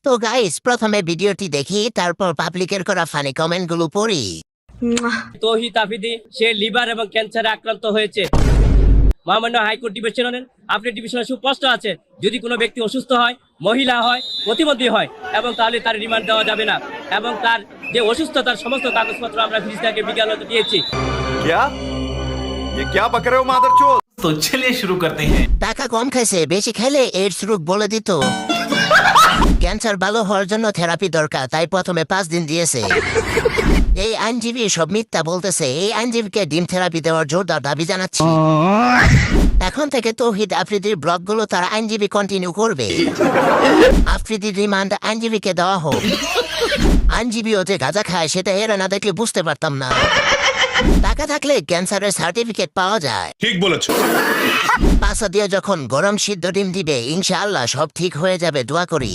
তো গাইস প্রথমে ভিডিওটি দেখি, তারপর পাবলিকের করা ফানি কমেন্টগুলো পড়ি। তৌহিদ আফ্রিদি সে লিভার এবং ক্যান্সারে আক্রান্ত হয়েছে। মহামান্য হাইকোর্ট ডিভিশনের আপনি ডিভিশনে সুস্পষ্ট আছে, যদি কোনো ব্যক্তি অসুস্থ হয়, মহিলা হয়, প্রতিবন্ধী হয় এবং তাহলে তার রিমান্ড দেওয়া যাবে না, এবং তার যে অসুস্থতার সমস্ত কাগজপত্র আমরা ফিজিক্যালকে বিজ্ঞানকে দিয়েছি। क्या ये क्या बक रहे हो मादरचोद? तो चलिए शुरू करते हैं। টাকা কম খাইছে, বেশি খেলে এইডস রোগ বলে দিত। ক্যান্সার ভালো হওয়ার জন্য থেরাপি দরকার, তাই প্রথমে 5 দিন দিয়েছে। এই আইনজীবী সব মিথ্যা বলতেছে। এই আইনজীবীকে ডিম থেরাপি দেওয়ার জোরদার দাবি জানাচ্ছি। এখন থেকে তৌহিদ আফ্রিদির ব্লগগুলো তার আইনজীবী কন্টিনিউ করবে। আফ্রিদির রিমান্ড আইনজীবীকে দেওয়া হোক। আইনজীবীও যে গাঁজা খায় সেটা এরা না দেখলে বুঝতে পারতাম না। টাকা থাকলে ক্যান্সারের সার্টিফিকেট পাওয়া যায়। ঠিক বলেছো। পাশা দিয়ে যখন গরম সিদ্ধ ডিম দিবে, ইনশাআল্লাহ সব ঠিক হয়ে যাবে, দোয়া করি।